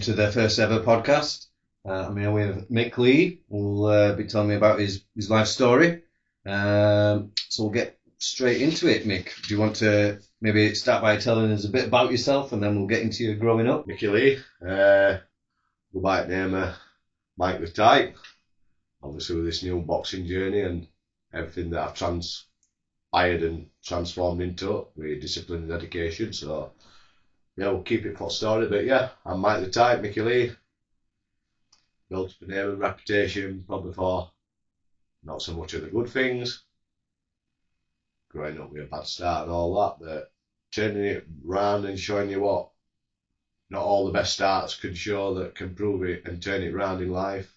to the first ever podcast. I'm here with Mick Lee, who'll be telling me about his life story. So we'll get straight into it, Mick. Do you want to maybe start by telling us a bit about yourself, and then we'll get into your growing up? Mickey Lee, go by the name of Mike the Type. Obviously with this new boxing journey and everything that I've transpired and transformed into with discipline and dedication. So yeah, we'll keep it for story, but yeah, I'm Mike the Type, Mickey Lee. Built up a name and reputation probably for not so much of the good things. Growing up with a bad start and all that, but turning it round and showing you what not all the best starts can show that can prove it and turn it round in life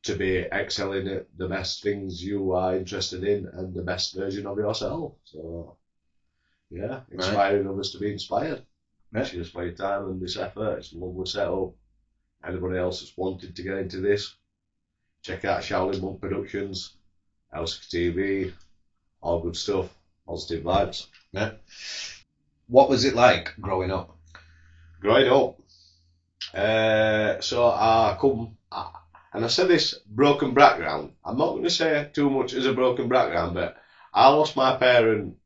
to be excelling at the best things you are interested in and the best version of yourself. So yeah, inspiring others to be inspired. Cheers for your time and this effort. It's a lovely setup. Anybody else that's wanted to get into this, check out Shaolin Monk Productions, Elsikka TV, all good stuff, positive vibes. Yeah. What was it like growing up? Growing up, so I come, and I said this broken background. I'm not going to say too much as a broken background, but I lost my parent,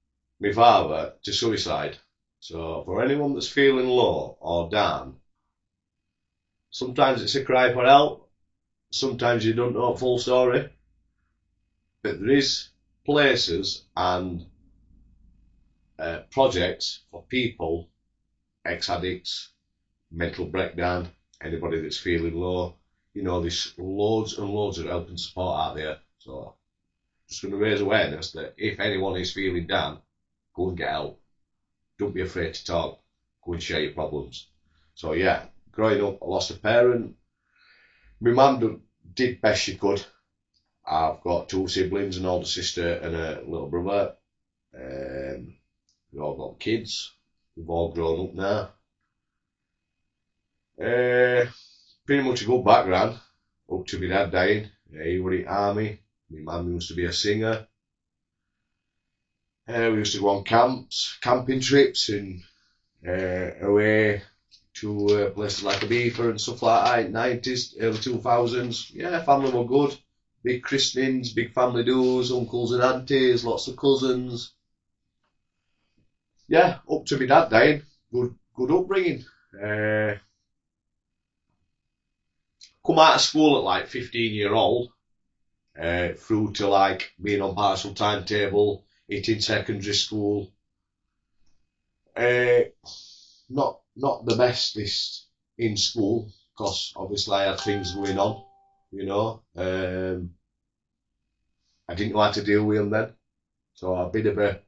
my father, to suicide. So for anyone that's feeling low or down, sometimes it's a cry for help, sometimes you don't know the full story, but there is places and projects for people, ex-addicts, mental breakdown, anybody that's feeling low. You know, there's loads and loads of help and support out there. So just going to raise awareness that if anyone is feeling down, go and get help. Don't be afraid to talk. Go and share your problems. So yeah, growing up, I lost a parent. My mum did best she could. I've got two siblings, an older sister and a little brother. We've all got kids. We've all grown up now. Pretty much a good background up to my dad dying. He was in the army. My mum used to be a singer. We used to go on camping trips and away to places like Ibiza and stuff like that, 90s, early 2000s. Yeah, family were good. Big christenings, big family do's, uncles and aunties, lots of cousins. Yeah, up to my dad dying. Good upbringing. Come out of school at like 15-year-old, through to like being on partial timetable, hitting secondary school. Not the bestest in school, because obviously I had things going on, you know. I didn't know how to deal with them then. So a bit of a,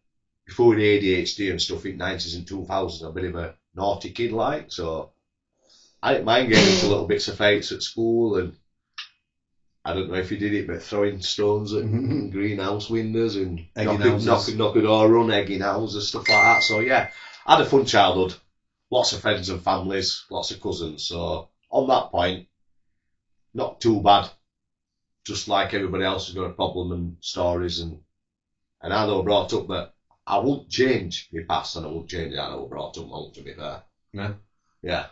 before the ADHD and stuff in 90s and 2000s, a bit of a naughty kid like, so I didn't mind getting into little bits of fights at school, and I don't know if you did it, but throwing stones at greenhouse windows and knock a door run, egging houses, stuff like that. So yeah, I had a fun childhood. Lots of friends and families, lots of cousins. So on that point, not too bad. Just like everybody else has got a problem and stories, and I know brought up that I won't change my past, and I won't change how I was brought up, won't, to be fair. Yeah. Yeah.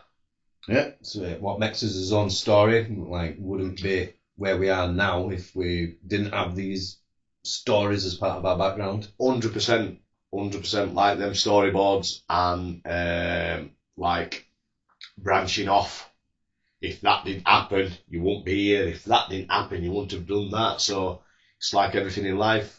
Yeah, so what makes us his own story, like, wouldn't be where we are now if we didn't have these stories as part of our background. 100%, like them storyboards and like branching off. If that didn't happen, you won't be here. If that didn't happen, you wouldn't have done that. So it's like everything in life.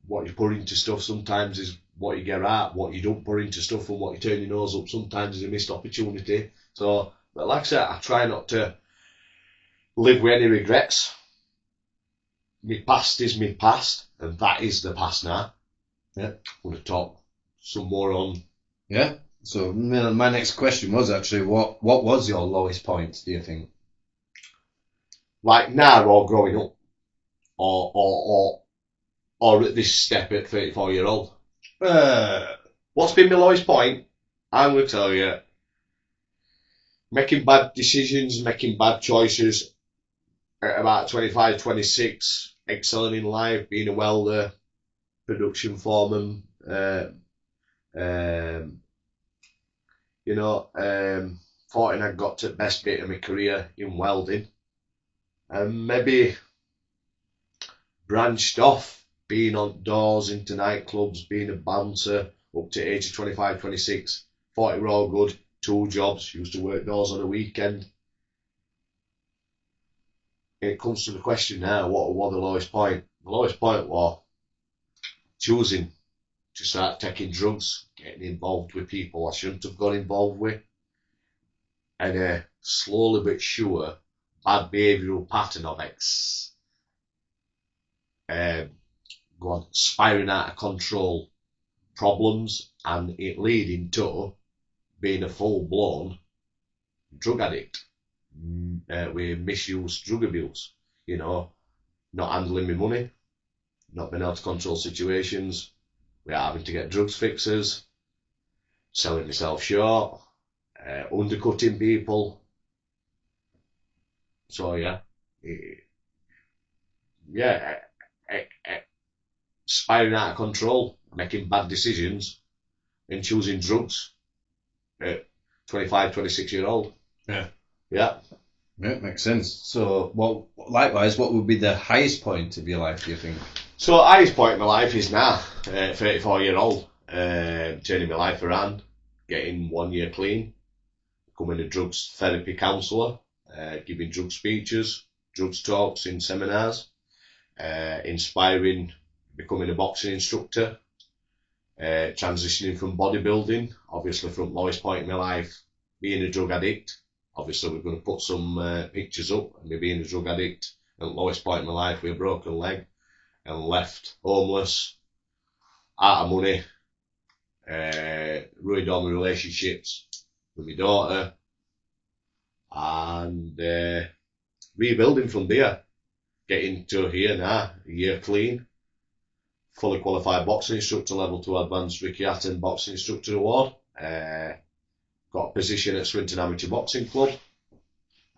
What you put into stuff sometimes is what you get out. What you don't put into stuff and what you turn your nose up sometimes is a missed opportunity. So, but like I said, I try not to live with any regrets. My past is my past, and that is the past now. Yeah. I'm going to talk some more on. Yeah. So my next question was actually, what was your lowest point, do you think? Like now or growing up? Or at this step at 34-year-old? What's been my lowest point? I'm going to tell you, making bad decisions, making bad choices at about 25, 26, excelling in life, being a welder, production foreman, thought I'd got to the best bit of my career in welding, and maybe branched off, being on doors into nightclubs, being a bouncer up to age of 25, 26. Thought it were all good. 2 jobs, used to work doors on a weekend. It comes to the question now, what was the lowest point? The lowest point was choosing to start taking drugs, getting involved with people I shouldn't have got involved with, and a slowly but sure bad behavioural pattern of spiraling out of control problems, and it leading to being a full-blown drug addict with misuse, drug abuse, not handling my money, not being able to control situations, without having to get drugs fixers, selling myself short, undercutting people. So spiraling out of control, making bad decisions, and choosing drugs at 25, 26-year-old. Yeah. Yeah. Yeah, makes sense. So, likewise, what would be the highest point of your life, do you think? So, the highest point in my life is now, 34-year-old, turning my life around, getting 1 year clean, becoming a drugs therapy counsellor, giving drug speeches, drugs talks in seminars, inspiring, becoming a boxing instructor, transitioning from bodybuilding, obviously from lowest point in my life, being a drug addict. Obviously, we're going to put some pictures up of me being a drug addict at the lowest point in my life with a broken leg, and left homeless, out of money, ruined all my relationships with my daughter, and rebuilding from there, getting to here now, a year clean, fully qualified boxing instructor, level 2 advanced Ricky Hatton boxing instructor award. Got a position at Swinton Amateur Boxing Club.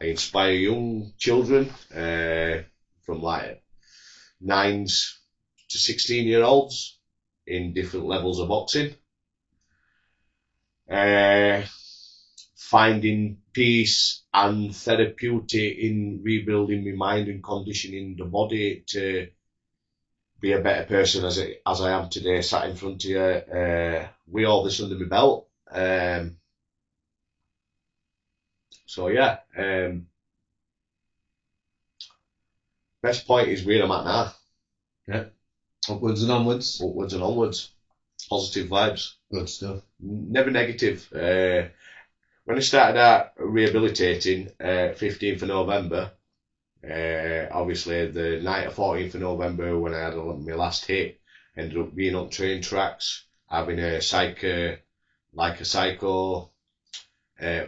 I inspire young children from like 9s to 16-year-olds in different levels of boxing. Finding peace and therapeutic in rebuilding my mind and conditioning the body to be a better person as I am today, sat in front of you, with all this under my belt. Best point is where I'm at now. Yeah. Upwards and onwards. Upwards and onwards. Positive vibes. Good stuff. Never negative. When I started out rehabilitating, 15th of November, obviously the night of 14th of November when I had my last hit, ended up being on train tracks, having a psycho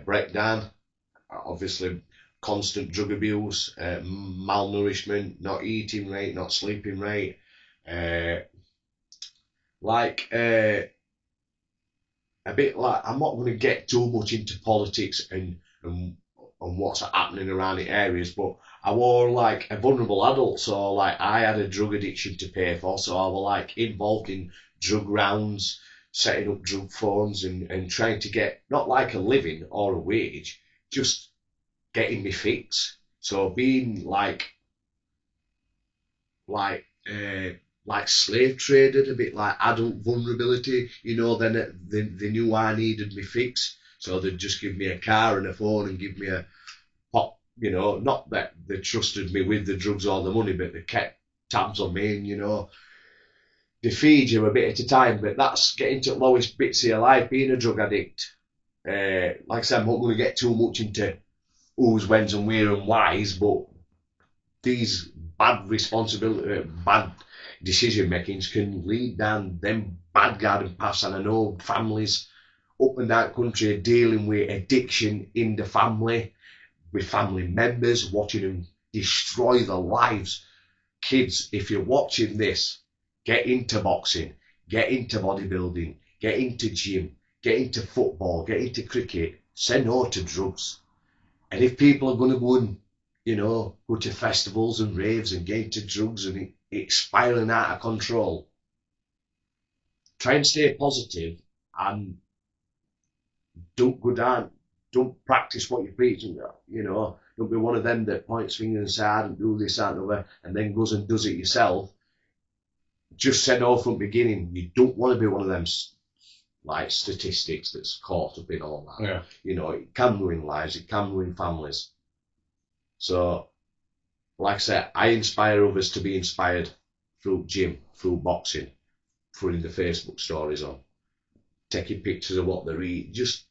breakdown. Obviously, constant drug abuse, malnourishment, not eating right, not sleeping right. A bit like, I'm not going to get too much into politics and what's happening around the areas, but I were like a vulnerable adult, so like I had a drug addiction to pay for, so I was like involved in drug rounds, setting up drug phones and trying to get not like a living or a wage, just getting me fix. So being like slave traded, a bit like adult vulnerability, then they knew I needed me fix, so they'd just give me a car and a phone and give me a pop, not that they trusted me with the drugs or the money, but they kept tabs on me, and they feed you a bit at a time. But that's getting to the lowest bits of your life, being a drug addict. Like I said, I'm not going to get too much into who's, when's and where and why's, but these bad decision makings can lead down them bad garden paths, and I know families up and down the country are dealing with addiction in the family, with family members, watching them destroy their lives. Kids, if you're watching this, get into boxing, get into bodybuilding, get into gym, get into football, get into cricket, say no to drugs. And if people are going to go and, go to festivals and raves and get into drugs and it's spiraling out of control, try and stay positive and don't go down don't practice what you preach, and don't be one of them that points fingers and says, I didn't do this, that, and other, and then goes and does it yourself. Just said all from the beginning, you don't want to be one of them like statistics that's caught up in all that. Yeah. It can ruin lives, it can ruin families. So, like I said, I inspire others to be inspired through gym, through boxing, putting the Facebook stories on, taking pictures of what they're eating, just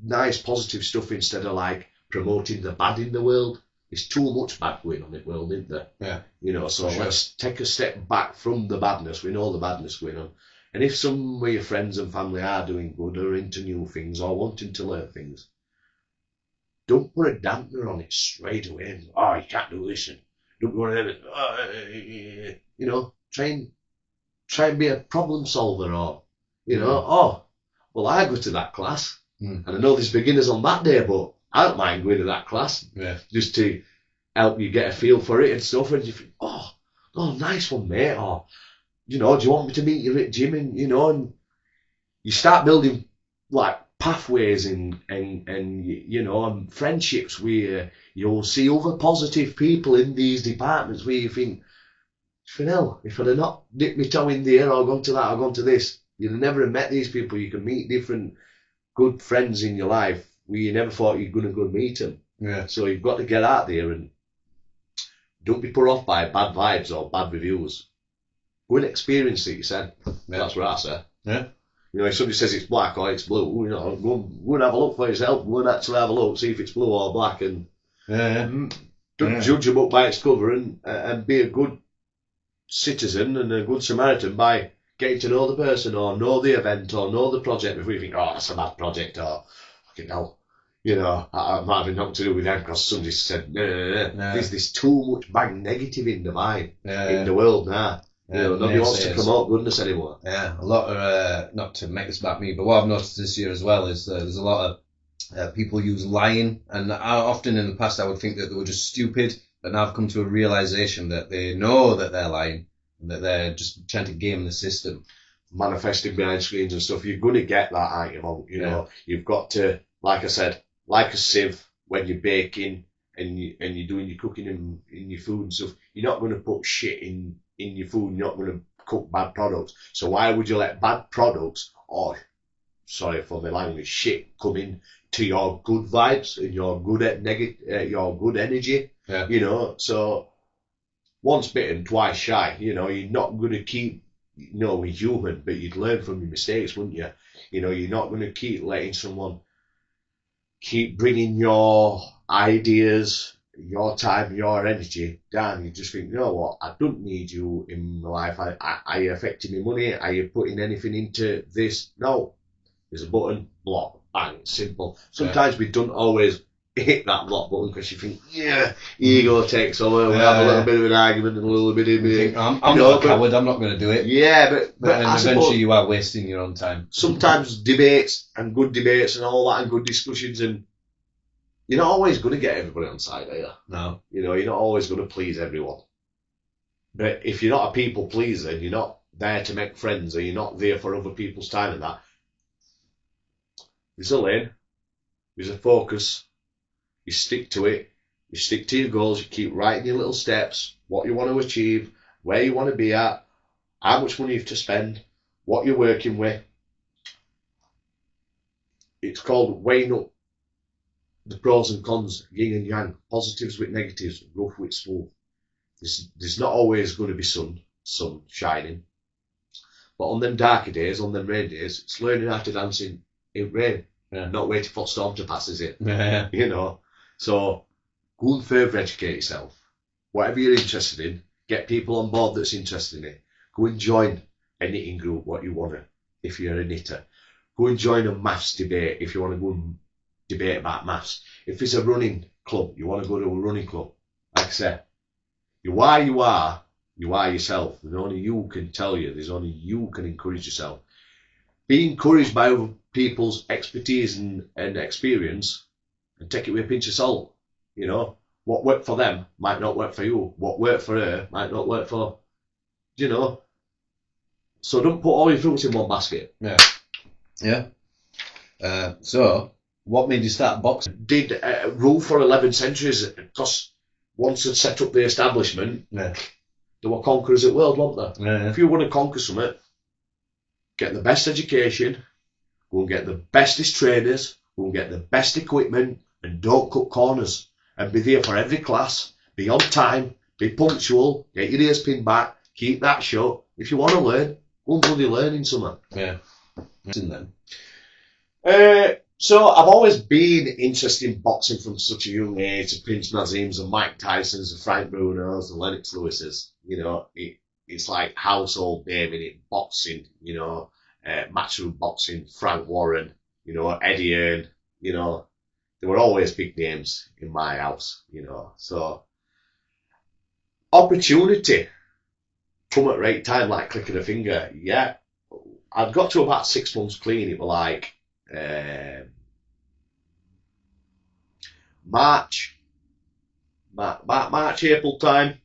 nice positive stuff instead of like promoting the bad in the world. There's too much bad going on in the world, isn't there? Yeah. So let's take a step back from the badness. We know the badness going on. And if some of your friends and family are doing good or into new things or wanting to learn things, don't put a dampener on it straight away. And, you can't do this. And don't be one of them. Try and be a problem solver or, well, I go to that class. And I know there's beginners on that day, but I don't mind going to that class. Yeah. Just to help you get a feel for it and stuff. And you think, oh, nice one, mate. Or, do you want me to meet you at gym? And, and you start building like pathways and friendships where you'll see other positive people in these departments where you think, hell, if I'd have not dipped my toe in there or gone to that or gone to this, you'd have never have met these people. You can meet different good friends in your life where you never thought you're going to go meet them. Yeah. So you've got to get out there and don't be put off by bad vibes or bad reviews. Go and experience it, you said. Yeah. That's what I say. Yeah. If somebody says it's black or it's blue, go and have a look for yourself. Go and actually have a look, see if it's blue or black, and don't judge a book by its cover, and be a good citizen and a good Samaritan by getting to know the person or know the event or know the project before you think, that's a bad project or fucking hell. I'm having nothing to do with them because somebody said, no. There's too much bad negative in the vibe in the world now. Nobody wants to promote goodness anymore. Yeah, a lot of, not to make this about me, but what I've noticed this year as well is there's a lot of people use lying, and often in the past I would think that they were just stupid, but now I've come to a realisation that they know that they're lying, and that they're just trying to game the system. Manifesting behind screens and stuff, you're going to get that item, You've got to, like I said, like a sieve when you're baking and you're doing your cooking and in your food and stuff, you're not going to put shit in your food, you're not going to cook bad products. So why would you let bad products, or, sorry for my language, shit come in to your good vibes and your good energy? Yeah. So once bitten, twice shy. You're not going to keep, we're human, but you'd learn from your mistakes, wouldn't you? You're not going to keep letting someone keep bringing your ideas, your time, your energy down. You just think, you know what, I don't need you in my life. Are you affecting my money? Are you putting anything into this? No. There's a button, block, bang, simple. Sometimes we don't always hit that block button because you think, ego takes over, we have a little bit of an argument and a little bit of I'm not a coward, I'm not going to do it. Yeah, but eventually you are wasting your own time. Sometimes debates and good debates and all that and good discussions, and you're not always going to get everybody on side, are you? No. You're not always going to please everyone. But if you're not a people pleaser and you're not there to make friends or you're not there for other people's time and that, there's a lane, there's a focus, you stick to it, you stick to your goals, you keep writing your little steps, what you want to achieve, where you want to be at, how much money you have to spend, what you're working with. It's called weighing up the pros and cons, yin and yang, positives with negatives, rough with smooth. There's not always going to be sun shining. But on them darker days, on them rain days, it's learning how to dance in rain. Yeah. Not waiting for storm to pass, is it? Yeah. So go and further educate yourself. Whatever you're interested in, get people on board that's interested in it. Go and join a knitting group, what you want to, if you're a knitter. Go and join a maths debate if you want to go and debate about maths. If it's a running club, you want to go to a running club. Like I said, you are yourself. There's only you can tell you. There's only you can encourage yourself. Be encouraged by other people's expertise and experience, and take it with a pinch of salt. What worked for them might not work for you. What worked for her might not work for, So don't put all your fruits in one basket. Yeah. Yeah. So What made you start boxing? Did rule for 11 centuries, because once they'd set up the establishment, Yeah. they were conquerors of the world, weren't they? Yeah. If you want to conquer something, get the best education, go and get the bestest trainers, go and get the best equipment, and don't cut corners. And be there for every class, be on time, be punctual, get your ears pinned back, keep that shut. If you want to learn, go and bloody learning something. Yeah. Then. So I've always been interested in boxing from such a young age. The Prince Nazims and Mike Tysons and Frank Bruno's and Lennox Lewis's. You know, it's like household name in it. Boxing, you know, matchroom boxing, Frank Warren, you know, Eddie Hearn, you know, there were always big names in my house, you know. So opportunity come at the right time, like clicking a finger. Yeah, I'd got to about 6 months clean. It was like March, April time,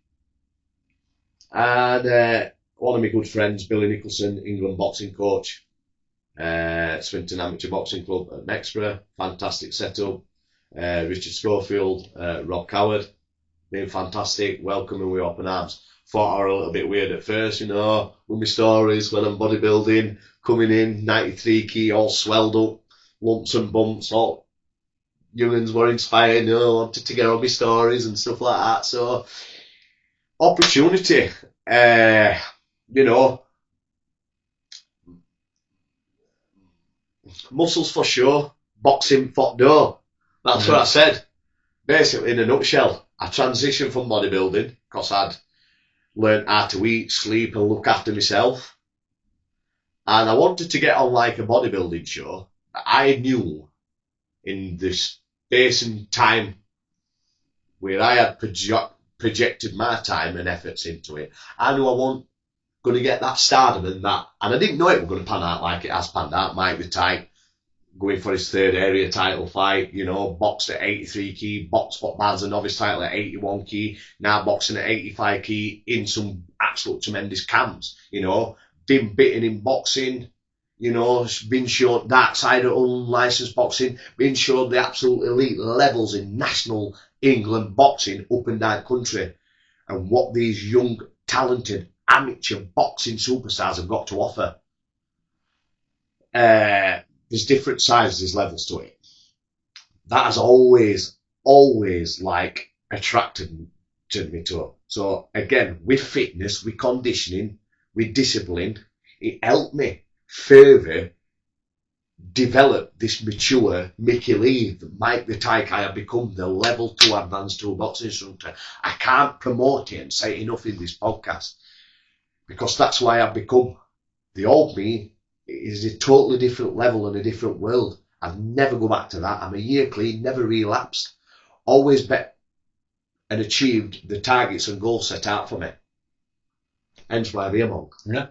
and one of my good friends, Billy Nicholson, England boxing coach, Swinton Amateur Boxing Club at Mexborough, fantastic setup. Richard Schofield, Rob Coward, been fantastic, welcoming with open arms. Thought I were a little bit weird at first, you know, with my stories when I'm bodybuilding, coming in, 93 key, all swelled up, lumps and bumps, all young'uns were inspired, you know, wanted to get on my stories and stuff like that. So, opportunity, you know, muscles for sure, boxing for no. That's what I said. Basically, in a nutshell, I transitioned from bodybuilding because I'd learned how to eat, sleep, and look after myself. And I wanted to get on like a bodybuilding show. I knew in the space and time where I had projected my time and efforts into it, I knew I wasn't going to get that stardom and that. And I didn't know it was going to pan out like it has panned out. Mike the Tyke going for his third area title fight, you know, boxed at 83 key, boxed for Baz a novice title at 81 key, now boxing at 85 key in some absolute tremendous camps, you know, been bitten in boxing, you know, been shown dark side of unlicensed boxing, been shown the absolute elite levels in national England boxing up and down country, and what these young, talented, amateur boxing superstars have got to offer. There's different sizes, there's levels to it. That has always like attracted me to it. So again, with fitness, with conditioning, with discipline, it helped me further develop this mature Mickey Lee, Mike the Tyke I have become, the level 2 advanced 2 boxing instructor. I can't promote it and say enough in this podcast because that's why I've become. The old me is a totally different level and a different world. I'd never go back to that. I'm a year clean, never relapsed. Always bet and achieved the targets and goals set out for me. Hence why I'm here, Monk. Yeah,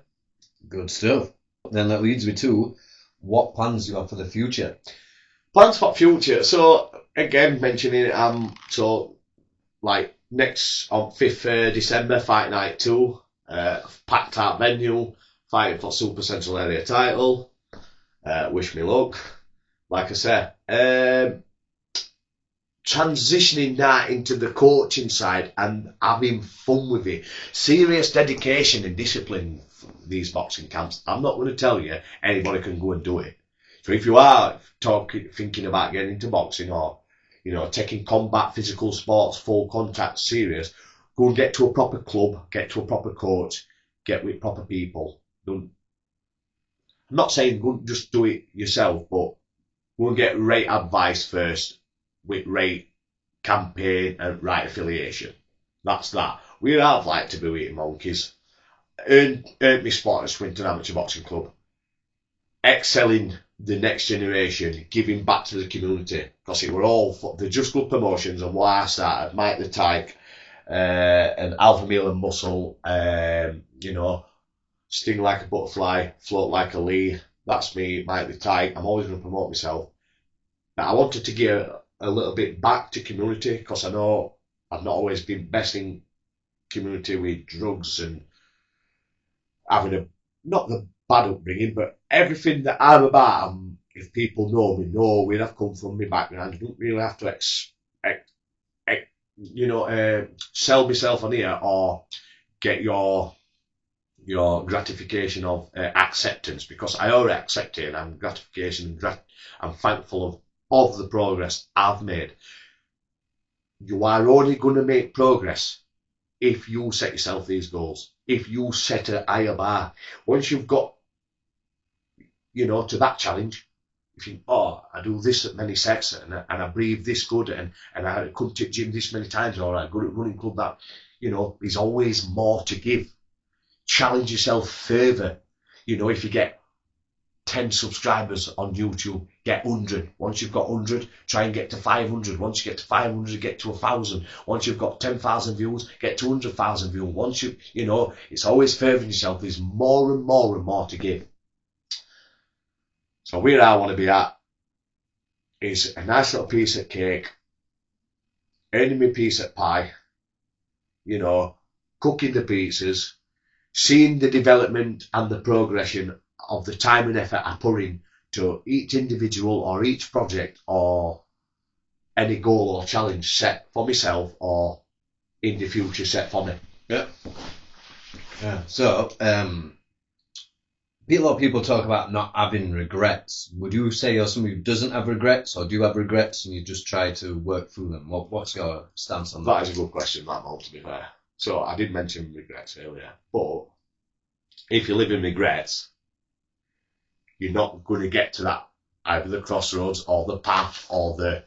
good stuff. Then that leads me to what plans you have for the future. Plans for future. So again, mentioning it, so like next on 5th December, Fight Night 2, packed out venue, fighting for Super Central Area title. Wish me luck. Like I said, transitioning that into the coaching side and having fun with it. Serious dedication and discipline for these boxing camps. I'm not going to tell you anybody can go and do it. So if you are thinking about getting into boxing or, you know, taking combat, physical sports, full contact serious, go and get to a proper club, get to a proper coach, get with proper people. I'm not saying go just do it yourself, but go and get right advice first with right campaign and right affiliation. That's that. Where I'd like to be with monkeys. Earn my spot at Swinton Amateur Boxing Club. Excelling the next generation, giving back to the community. Because it were all the Just Good promotions and why I started. Mike the Tyke, and Alpha Meal and Muscle, you know, sting like a butterfly, float like a Lee. That's me, Mike the Tyke. I'm always going to promote myself. But I wanted to give a little bit back to community because I know I've not always been best in community with drugs and having not the bad upbringing, but everything that I'm about, if people know me, know where I've come from, my background. I don't really have to sell myself on here or get your gratification of acceptance, because I already accept it, and I'm gratification and I'm thankful of the progress I've made. You are only going to make progress if you set yourself these goals, if you set a higher bar. Once you've got, to that challenge, if you, I do this at many sets, and I breathe this good, and I come to gym this many times, or I go to running club that, there's always more to give. Challenge yourself further. If you get 10 subscribers on YouTube, get 100. Once you've got 100, try and get to 500. Once you get to 500, get to 1,000. Once you've got 10,000 views, get to 100,000 views. Once it's always furthering yourself. There's more and more and more to give. So where I want to be at is a nice little piece of cake, earning me a piece of pie, cooking the pizzas, seeing the development and the progression of the time and effort I put in to each individual or each project or any goal or challenge set for myself or in the future set for me. Yeah. So, a lot of people talk about not having regrets. Would you say you're someone who doesn't have regrets, or do you have regrets and you just try to work through them? What's your stance on that? That is a good question, that Mo, to be fair. So I did mention regrets earlier, but if you live in regrets, you're not going to get to that, either the crossroads or the path or the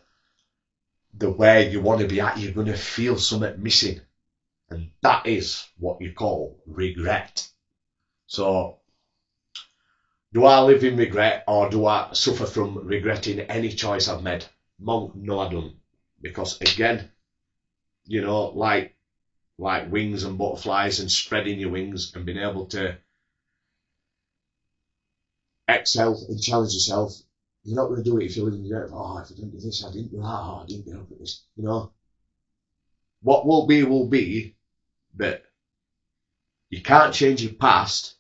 where you want to be at. You're going to feel something missing, and that is what you call regret. So do I live in regret, or do I suffer from regretting any choice I've made? No, I don't, because again, like wings and butterflies and spreading your wings and being able to excel and challenge yourself, you're not going to do it if you live in regret. If I didn't do this, I didn't do that, I didn't get up at this. What will be, but you can't change your past.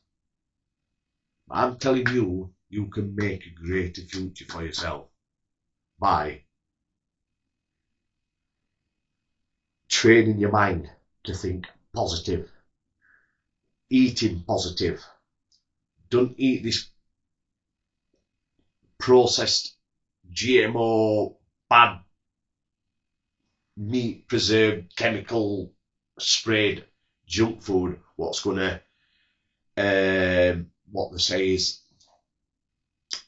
I'm telling you, you can make a greater future for yourself by training your mind to think positive, eating positive. Don't eat this processed GMO, bad meat, preserved, chemical sprayed junk food. What's going to, what they say is,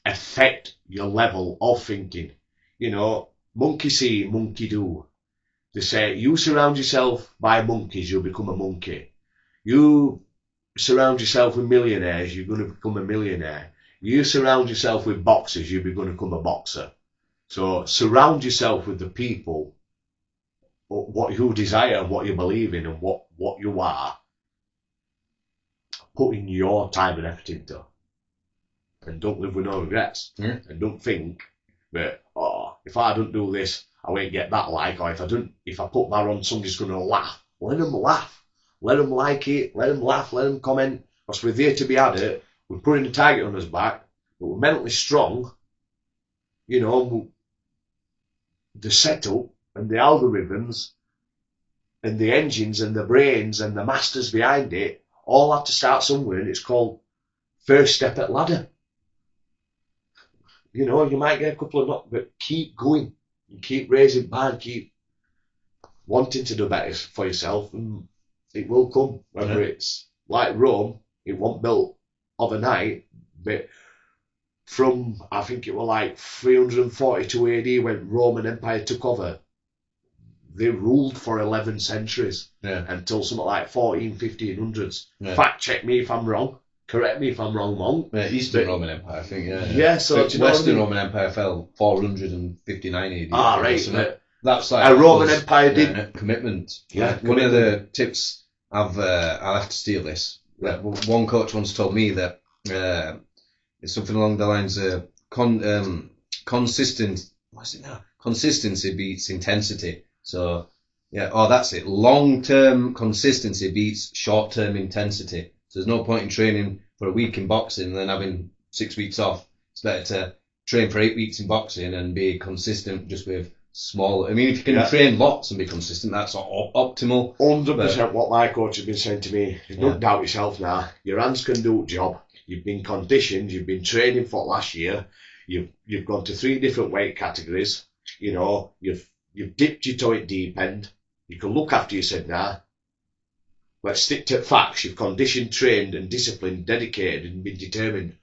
affect your level of thinking. Monkey see, monkey do. They say, you surround yourself by monkeys, you'll become a monkey. You surround yourself with millionaires, you're going to become a millionaire. You surround yourself with boxers, you're going to become a boxer. So surround yourself with the people, what you desire and what you believe in and what you are, putting your time and effort into. And don't live with no regrets. Mm. And don't think that, if I don't do this, I won't get that like, or if I put that on, somebody's going to laugh. Let them laugh. Let them like it. Let them laugh. Let them comment. Because we're there to be at it. We're putting a target on us back, but we're mentally strong. The setup and the algorithms and the engines and the brains and the masters behind it all have to start somewhere, and it's called first step at ladder. You might get a couple of knocks, but keep going. And keep raising bar, keep wanting to do better for yourself, and it will come. Whether it's like Rome, it wasn't built overnight, but from, I think it was like 342 AD when Roman Empire took over, they ruled for 11 centuries until something like 1500s. Fact check me if I'm wrong. Correct me if I'm wrong, Monk. Yeah, Eastern Roman Empire, I think, so Western Roman Empire fell 459 AD. Right. That's like a Roman Empire did commitment. Yeah, one of the tips I'll have to steal this. One coach once told me that it's something along the lines of consistency beats intensity. So that's it. Long-term consistency beats short-term intensity. So there's no point in training for a week in boxing and then having 6 weeks off. It's better to train for 8 weeks in boxing and be consistent just with small. I mean, if you can Yeah. train lots and be consistent, that's optimal. 100% what my coach has been saying to me. Yeah. Don't doubt yourself now. Your hands can do the job. You've been conditioned. You've been training for last year. You've gone to 3 different weight categories. You know, you've dipped your toe at deep end. You can look after yourself now. Let's stick to facts. You've conditioned, trained, and disciplined, dedicated, and been determined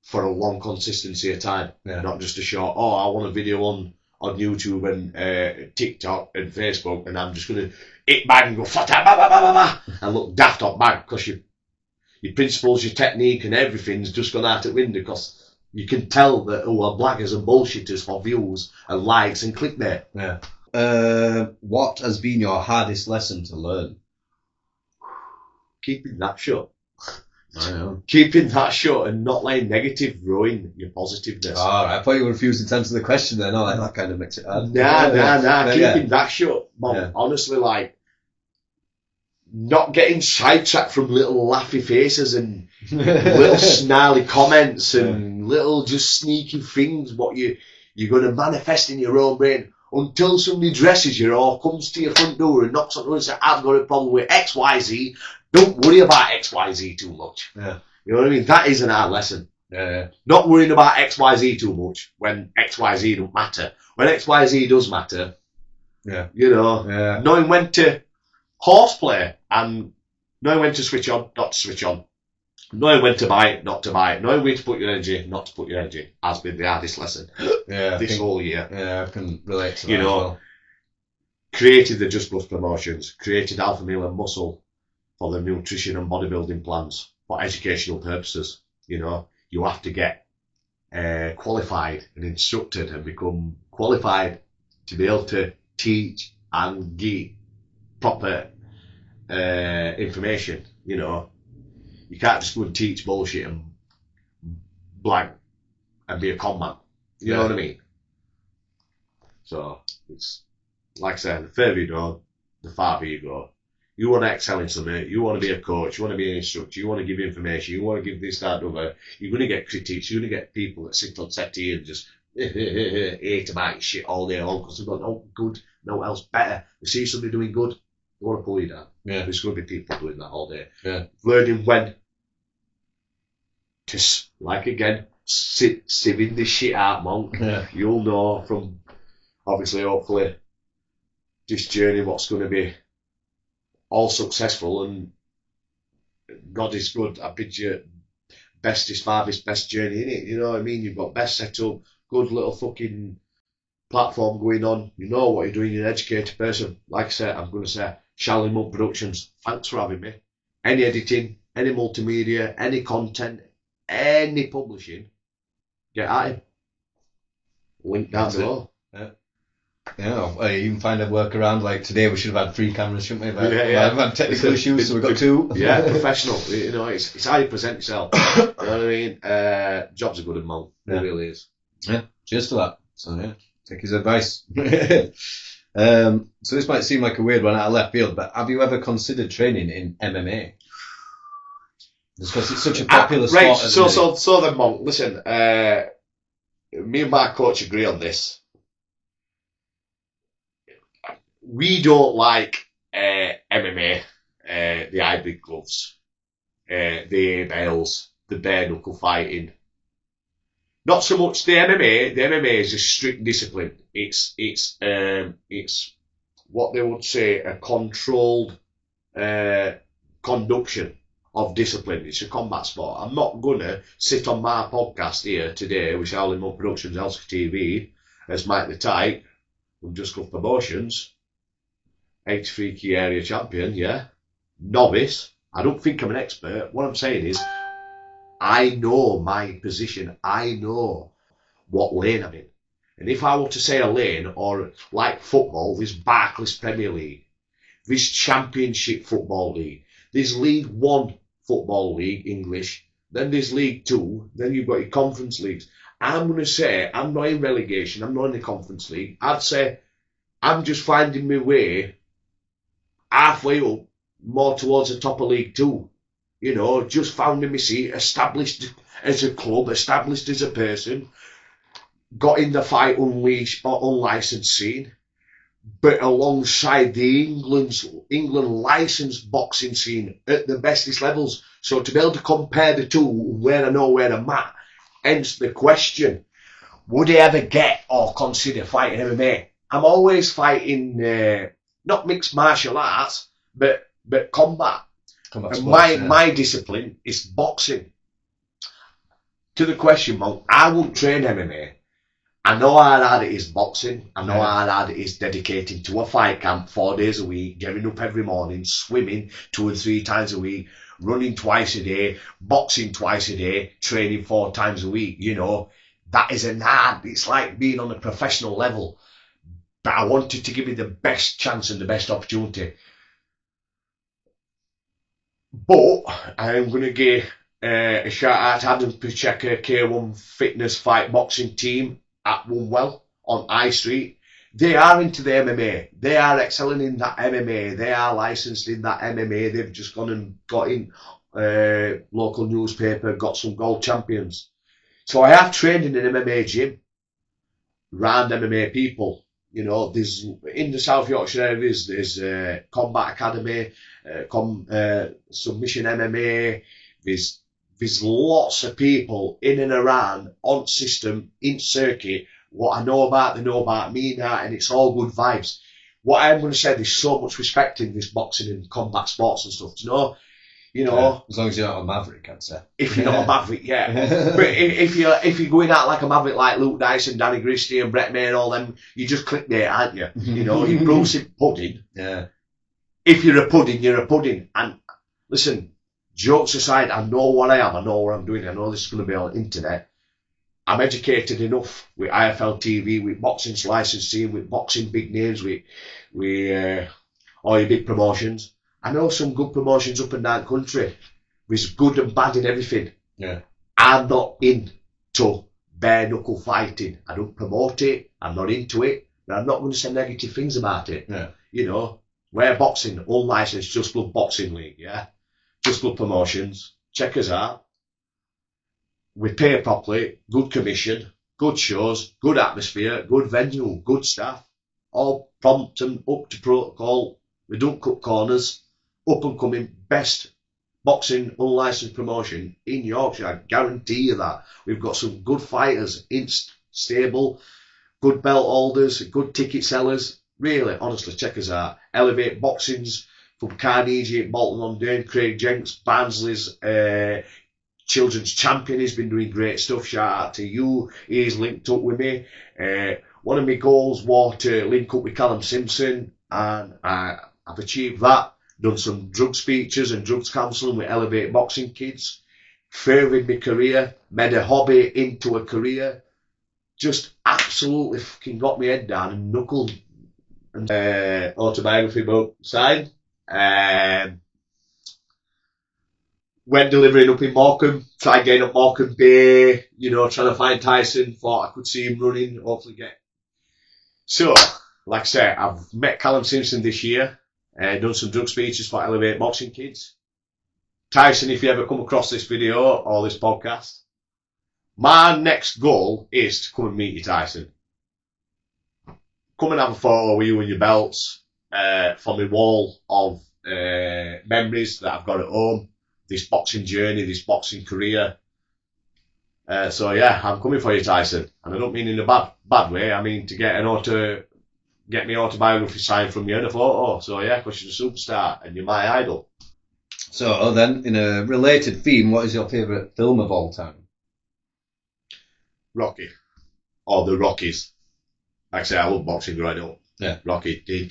for a long consistency of time, not just a short. Oh, I want a video on YouTube and TikTok and Facebook, and I'm just gonna hit bang and go flat out, bah, bah, bah, bah, bah, and look daft on bang because your principles, your technique, and everything's just gone out the window because you can tell that are blaggers and bullshitters for views and likes and clickbait. Yeah. What has been your hardest lesson to learn? Keeping that shut. I know. Keeping that shut and not letting negative ruin your positiveness. All right, I thought you were refusing to answer the question then. Oh, that kind of makes it hard. Nah. Keeping that shut. Mom, honestly, like, not getting sidetracked from little laughy faces and little snarly comments and little just sneaky things what you're going to manifest in your own brain until somebody dresses you or comes to your front door and knocks on the door and says, I've got a problem with X, Y, Z. Don't worry about X, Y, Z too much. Yeah. You know what I mean? That is an hard lesson. Yeah. Not worrying about X, Y, Z too much when X, Y, Z don't matter. When X, Y, Z does matter, you know, knowing when to horseplay and knowing when to switch on, not to switch on. Knowing when to buy it, not to buy it. Knowing where to put your energy, not to put your energy has been the hardest lesson this whole year. Yeah, I can relate to that. You know, as well. Created the Just Bus promotions, created Alpha Meal and Muscle for the nutrition and bodybuilding plans for educational purposes. You know, you have to get qualified and instructed and become qualified to be able to teach and give proper information. You know, you can't just go and teach bullshit and blank and be a con man. You know what I mean? So it's like I said, the further you go, the farther you go. You want to excel in something, you want to be a coach, you want to be an instructor, you want to give information, you want to give this, that, and other. You're going to get critiques, you're going to get people that sit on settee and just hate about shit all day long because they've got no good, no else better. They see somebody doing good, they want to pull you down. Yeah. There's going to be people doing that all day. Yeah. Learning when to, like again, sieving this shit out, monk. Yeah. You'll know from, obviously, hopefully, this journey what's going to be all successful, and God is good. I bid you bestest, farthest, best journey in it. You know what I mean? You've got best setup, good little fucking platform going on. You know what you're doing. You're an educated person. Like I said, I'm going to say, Charlie Mudd Productions. Thanks for having me. Any editing, any multimedia, any content, any publishing, get at him. Link down below. Yeah, you can find a workaround. Like today, we should have had 3 cameras, shouldn't we? But I've had technical issues, so we've got 2. Yeah, professional. You know, it's how you present yourself. You know what I mean? Job's a good amount. It really is. Yeah, cheers for that. So yeah, take his advice. So this might seem like a weird one out of left field, but have you ever considered training in MMA? Because it's such a popular sport. Right. So then, Monk. Listen, me and my coach agree on this. We don't like MMA, the hybrid gloves, the A-bales, the bare knuckle fighting. Not so much the MMA. The MMA is a strict discipline. It's what they would say a controlled conduction of discipline. It's a combat sport. I'm not gonna sit on my podcast here today with Charlie Mudd Productions, Elsikka TV, as Mike the Tyke from Just Golf Promotions. 83 key area champion, novice. I don't think I'm an expert. What I'm saying is, I know my position. I know what lane I'm in. And if I were to say a lane, or like football, there's Barclays Premier League, there's Championship Football League, there's League One Football League, English, then there's League Two, then you've got your Conference Leagues. I'm going to say, I'm not in relegation, I'm not in the Conference League. I'd say, I'm just finding my way halfway up, more towards the top of League Two. You know, just found in my seat, established as a club, established as a person, got in the fight unlicensed scene, but alongside the England licensed boxing scene at the bestest levels. So to be able to compare the two, where I know where I'm at, hence the question, would I ever get or consider fighting MMA? I'm always fighting, not mixed martial arts, but combat. Combat And sports, my discipline is boxing. To the question, Monk, I wouldn't train MMA. I know how hard it is boxing. I know how hard it is dedicating to a fight camp 4 days a week, getting up every morning, swimming 2 and 3 times a week, running twice a day, boxing twice a day, training 4 times a week. You know, that is an hard. It's like being on a professional level. But I wanted to give you the best chance and the best opportunity. But I'm going to give a shout out to Adam Pacheco, K1 Fitness Fight Boxing Team at Woolwell on High Street. They are into the MMA. They are excelling in that MMA. They are licensed in that MMA. They've just gone and got in local newspaper, got some gold champions. So I have trained in an MMA gym, round MMA people. You know, there's in the South Yorkshire areas, there's Combat Academy, Submission MMA. There's lots of people in and around on system, in circuit. What I know about, they know about me now, and it's all good vibes. What I'm going to say, there's so much respect in this boxing and combat sports and stuff. You know, as long as you're not a maverick, I'd say. If you're not a maverick, yeah. But if you're going out like a maverick, like Luke Dyson, Danny Christie, and Brett May and all them, you just clickbait, aren't you? You know, you Bruce pudding. Yeah. If you're a pudding, you're a pudding. And listen, jokes aside, I know what I am. I know what I'm doing. I know this is going to be on the internet. I'm educated enough with IFL TV, with boxing's licensing, with boxing big names, with all your big promotions. I know some good promotions up and down the country. There's good and bad in everything. Yeah. I'm not into bare knuckle fighting. I don't promote it. I'm not into it. But I'm not going to say negative things about it. Yeah. You know, we're boxing, unlicensed, Just Blood Boxing League, yeah? Just Blood Promotions. Check us out. We pay properly, good commission, good shows, good atmosphere, good venue, good staff. All prompt and up to protocol. We don't cut corners. Up and coming, best boxing unlicensed promotion in Yorkshire. I guarantee you that. We've got some good fighters in stable, good belt holders, good ticket sellers. Really, honestly, check us out. Elevate Boxing's from Carnegie at Bolton-on-Dane, Craig Jenks, Barnsley's children's champion. He's been doing great stuff. Shout out to you. He's linked up with me. One of my goals was to link up with Callum Simpson, and I've achieved that. Done some drug speeches and drugs counselling with Elevate Boxing Kids. Furthered my career, made a hobby into a career. Just absolutely fucking got my head down and knuckled. And autobiography book signed. Went delivering up in Morecambe. Tried getting up Morecambe Bay. You know, trying to find Tyson. Thought I could see him running. Hopefully get. So, like I say, I've met Callum Simpson this year. Done some drug speeches for Elevate Boxing Kids. Tyson, if you ever come across this video or this podcast, my next goal is to come and meet you, Tyson. Come and have a photo with you and your belts for my wall of memories that I've got at home. This boxing journey, this boxing career. So yeah, I'm coming for you, Tyson. And I don't mean in a bad way. I mean to get my autobiography signed from you and a photo. So yeah, because you're a superstar and you're my idol. So then, in a related theme, what is your favourite film of all time? Rocky. Or the Rockies. Like I say, I love boxing growing up. Yeah. Rocky. Yeah.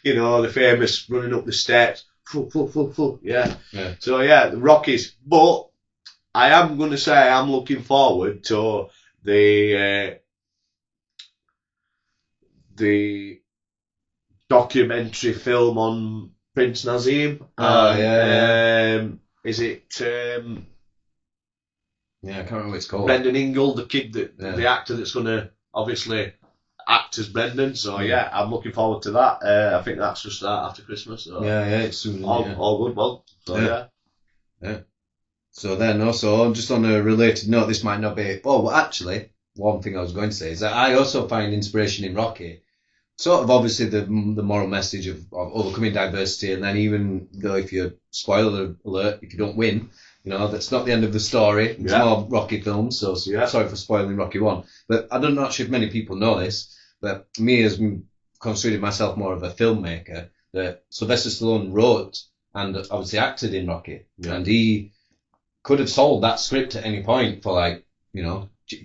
You know, the famous running up the steps. Yeah. So yeah, the Rockies. But I am going to say I'm looking forward to the documentary film on Prince Nazim. Is it? Yeah, I can't remember what it's called. Brendan Ingle, the kid the actor that's going to obviously act as Brendan. So yeah, I'm looking forward to that. I think that's just after Christmas. So yeah, it's soon. All good, well. So yeah. So then also, just on a related note, this might not be, oh, well, actually, one thing I was going to say is that I also find inspiration in Rocky. Sort of obviously the moral message of overcoming diversity, and then even though if you're spoiler alert, if you don't win, that's not the end of the story. It's more Rocky films, so sorry for spoiling Rocky 1. But I don't know actually if many people know this, but me as considered myself more of a filmmaker, that Sylvester Stallone wrote and obviously acted in Rocky, and he could have sold that script at any point for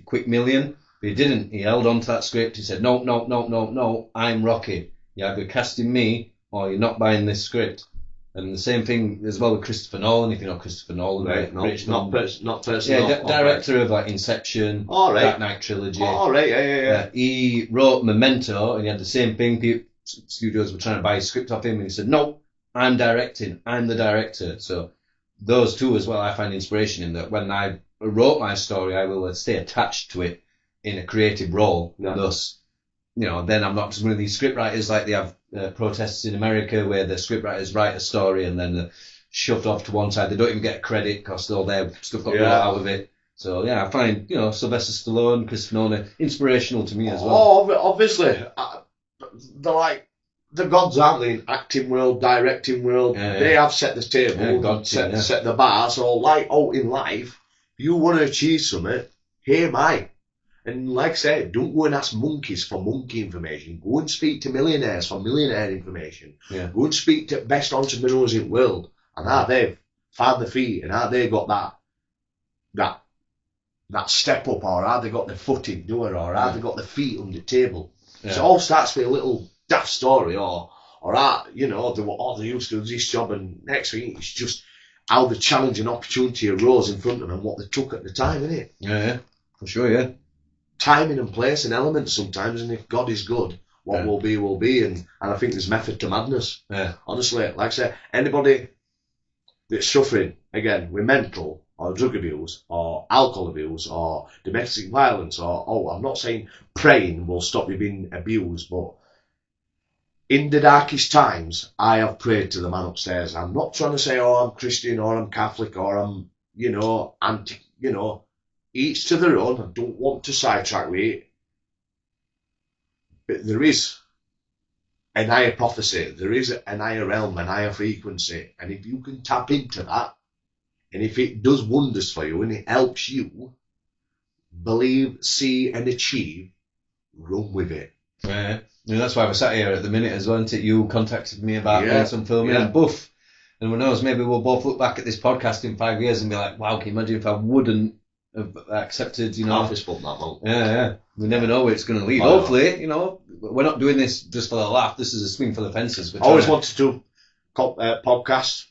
quick million. But he didn't. He held on to that script. He said, no, I'm Rocky. You're either casting me or you're not buying this script. And the same thing as well with Christopher Nolan, if you know Christopher Nolan. Right, not personal. Yeah, director of Inception, Dark Knight trilogy. Yeah. He wrote Memento, and he had the same thing. Studios were trying to buy a script off him, and he said, no, I'm directing. I'm the director. So those two as well, I find inspiration in that when I wrote my story, I will stay attached to it in a creative role. Yeah. Thus, then I'm not just one of these scriptwriters like they have protests in America where the scriptwriters write a story and then they're shoved off to one side. They don't even get credit because all their stuff got brought out of it. So yeah, I find Sylvester Stallone, Christopher Nolan inspirational to me as well. Oh, obviously, they're like the gods, aren't they? In acting world, directing world, they have set the table, set the bar. So out in life, you want to achieve something. Here am I. And like I said, don't go and ask monkeys for monkey information. Go and speak to millionaires for millionaire information. Yeah. Go and speak to best entrepreneurs in the world. And how they've found their feet and how they got that step up, or how they got their foot in door, or how they got their feet under the table. Yeah. So it all starts with a little daft story, or they used to do this job, and next thing it's just how the challenge and opportunity arose in front of them and what they took at the time, innit? Yeah, for sure, yeah. Timing and place and elements sometimes, and if God is good, what will be, and I think there's method to madness. Yeah. Honestly, like I say, anybody that's suffering, again, with mental or drug abuse or alcohol abuse or domestic violence I'm not saying praying will stop you being abused, but in the darkest times, I have prayed to the man upstairs. I'm not trying to say, I'm Christian or I'm Catholic or I'm, anti, each to their own. I don't want to sidetrack with it. But there is an higher prophecy. There is an higher realm, an higher frequency. And if you can tap into that, and if it does wonders for you and it helps you believe, see and achieve, run with it. Yeah. That's why we're sat here at the minute as well, isn't it? You contacted me about doing some filming and buff. And who knows, maybe we'll both look back at this podcast in 5 years and be like, wow, can you imagine if I wouldn't have accepted, Half is put that one. Yeah. We never know where it's going to lead. Hopefully, we're not doing this just for the laugh. This is a swing for the fences. I always wanted to do podcasts,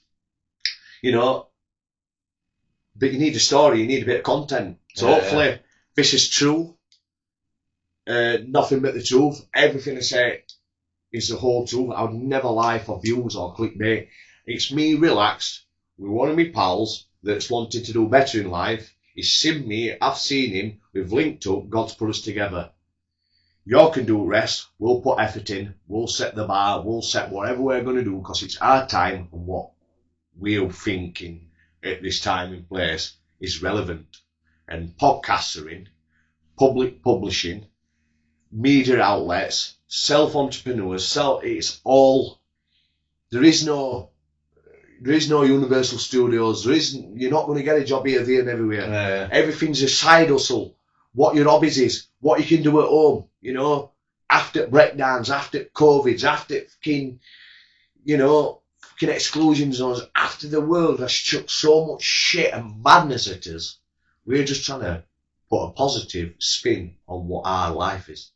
but you need a story, you need a bit of content. So hopefully this is true. Nothing but the truth. Everything I say is the whole truth. I would never lie for views or clickbait. It's me relaxed with one of my pals that's wanted to do better in life. He's seen me, I've seen him, we've linked up, God's put us together. You can do the rest, we'll put effort in, we'll set the bar, we'll set whatever we're going to do because it's our time and what we're thinking at this time and place is relevant. And podcasts are in, public publishing, media outlets, self-entrepreneurs, it's all, there is no Universal Studios, you're not going to get a job here, there and everywhere. Yeah. Everything's a side hustle. What your hobbies is, what you can do at home, after breakdowns, after COVIDs, after fucking exclusion zones, after the world has chucked so much shit and madness at us, we're just trying to put a positive spin on what our life is.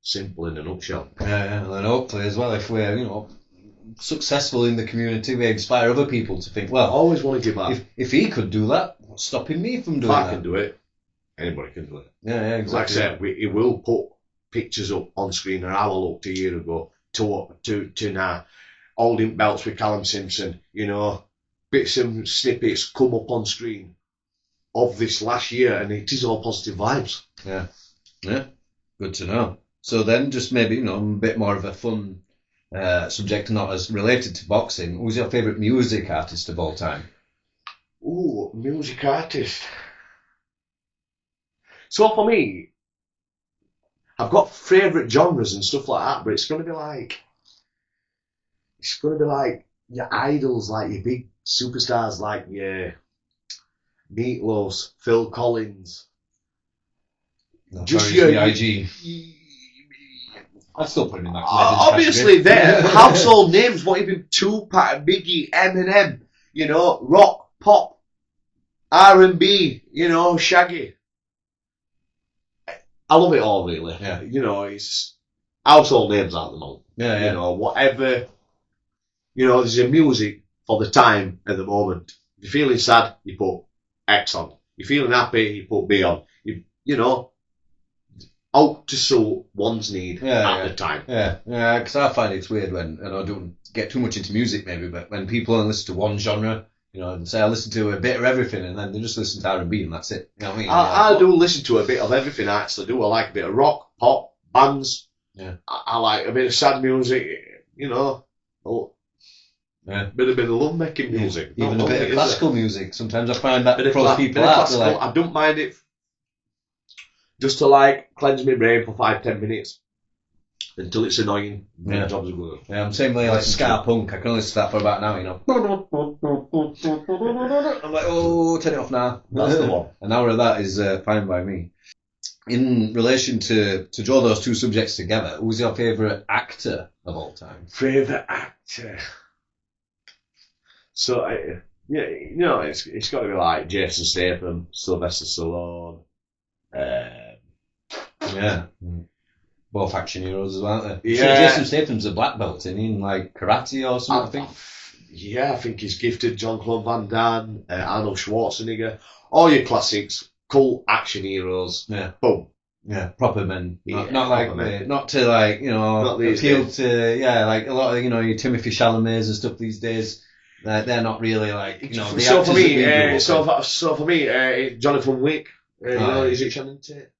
Simple in a nutshell. Yeah, and hopefully as well, if we're, successful in the community, we inspire other people to think, well, I always want to give back. If he could do that, what's stopping me from doing that? If I can do it, anybody can do it. Yeah, exactly. Like I said, he will put pictures up on screen, and how I looked a year ago to now, holding belts with Callum Simpson, bits and snippets come up on screen of this last year, and it is all positive vibes. Yeah, good to know. So then, just maybe, a bit more of a fun subject, not as related to boxing. Who's your favourite music artist of all time? Ooh, music artist. So for me, I've got favourite genres and stuff like that, but it's gonna be like your idols, like your big superstars, like your Meatloaf, Phil Collins. No, Just very your B.I.G. I'd still put him in that. obviously they're household names. What even Tupac, Biggie, Eminem, you know, rock, pop, R&B, you know, Shaggy. I love it all, really. Yeah. You know, it's household names at the moment. Yeah, yeah. You know, whatever. You know, there's a music for the time at the moment. If you're feeling sad, you put X on. You're feeling happy, you put B on. You know, out to suit one's need at the time. Yeah, yeah, because I find it's weird when, and I don't get too much into music maybe, but when people only listen to one genre, you know, and say I listen to a bit of everything, and then they just listen to R&B and that's it. You know what I mean? I do listen to a bit of everything, I actually do. I like a bit of rock, pop, bands. Yeah. I like a bit of sad music, you know. Yeah. Bit of lovemaking music. Even a bit of classical music. Sometimes I find that throws people bit of out. Classical, like, I don't mind it. Just to like cleanse my brain for 5-10 minutes until it's annoying. Yeah. Jobs are good. Yeah, I'm saying like ska punk. I can only listen to that for about an hour, you know. I'm like, oh, turn it off now. That's the one. An hour of that is fine by me. In relation to draw those two subjects together, who's your favourite actor of all time? Favourite actor. So, yeah, you know, it's got to be like Jason Statham, Sylvester Stallone. Yeah. Both action heroes as well, aren't they? Yeah. Jason Statham's a black belt, isn't he? In like karate or something, I think. Yeah, I think he's gifted. Jean-Claude Van Damme, Arnold Schwarzenegger, all your classics, cult action heroes. Yeah. Boom. Yeah, proper men. Not proper like men. not to like, you know, Not these appeal days. to like a lot of, you know, your Timothy Chalamets and stuff these days. They're not really like, you know, the So actors for me, that we grew up so for me, Jonathan Wick. You know, yeah. is it Shannon Tate?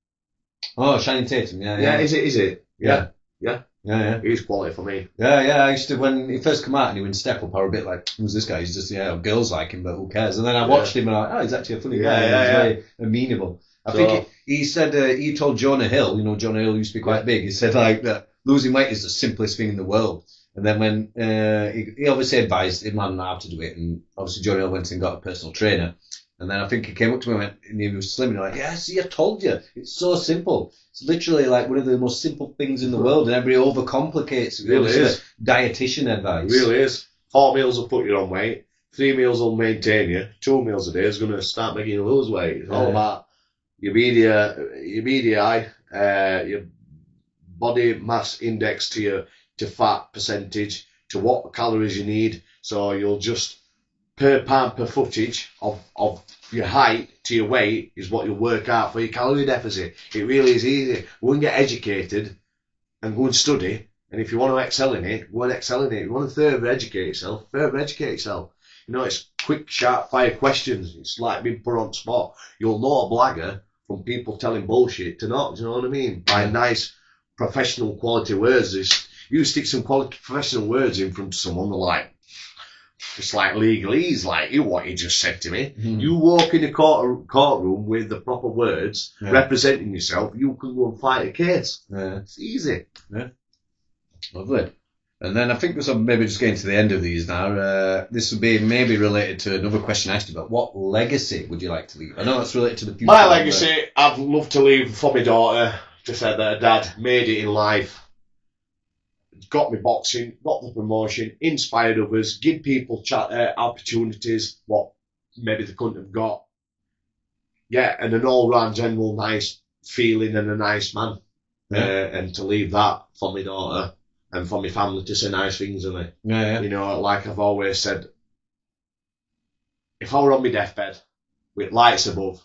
with. Oh, Channing Tatum, yeah. Yeah, is it? Yeah. Yeah. Yeah. He's quality for me. Yeah. I used to, when he first come out and he went Step Up, I was a bit like, who's this guy? He's just, girls like him, but who cares? And then I watched him and I'm like, oh, he's actually a funny guy. He's very amenable. I think he said, he told Jonah Hill, you know, Jonah Hill used to be quite big. He said like that losing weight is the simplest thing in the world. And then when he obviously advised him on how to do it, and obviously Jonah Hill went and got a personal trainer. And then I think he came up to me and he was slim and like, yeah, see, I told you, it's so simple. It's literally like one of the most simple things in the world, and everybody overcomplicates it. Really is. Dietitian advice. It really is. 4 meals will put you on weight. 3 meals will maintain you. 2 meals a day is going to start making you lose weight. It's all about your BDI, your body mass index to fat percentage, to what calories you need. So you'll just per pound per footage of your height to your weight is what you'll work out for your calorie deficit. It really is easy. Go and get educated and go and study. And if you want to excel in it, go and excel in it. If you want to further educate yourself. You know, it's quick, sharp fire questions. It's like being put on spot. You'll know a blagger from people telling bullshit to not. Do you know what I mean? By nice, professional quality words. You stick some quality professional words in front of someone, they're like, it's like legalese, like what you just said to me. Mm. You walk in a courtroom with the proper words, representing yourself, you can go and fight a case. Yeah. It's easy. Yeah. Lovely. And then I think we're maybe just getting to the end of these now. This would be maybe related to another question I asked you about. What legacy would you like to leave? I know that's related to the future. My legacy, I'd love to leave for my daughter, to say that her dad made it in life. Got me boxing, got the promotion, inspired others, give people opportunities what maybe they couldn't have got. Yeah, and an all-round general nice feeling and a nice man. Yeah. And to leave that for my daughter and for my family to say nice things of me. Yeah. You know, like I've always said, if I were on my deathbed with lights above,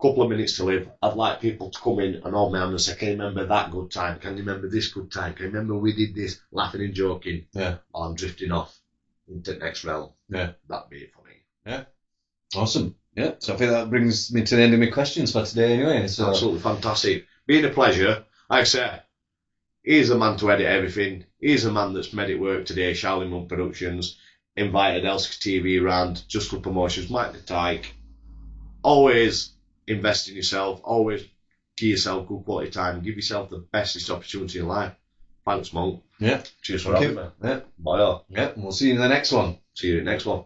couple of minutes to live, I'd like people to come in and hold my hand and say, can you remember that good time? Can you remember this good time? Can you remember we did this, laughing and joking? Yeah. While I'm drifting off into the next realm. Yeah. That'd be it for me. Yeah. Awesome. Yeah. So I think that brings me to the end of my questions for today anyway. So absolutely fantastic. Been a pleasure. Like I say, he's the man to edit everything. He's the man that's made it work today, Shaolin Monk Productions. invited Elsikka TV around, Just Good Promotions, Mike the Tyke. Always invest in yourself, always give yourself good quality time, give yourself the bestest opportunity in life. Thanks, Monk. Yeah. Cheers for Thank having you. me. Yeah. Bye all. Yeah. We'll see you in the next one. See you in the next one.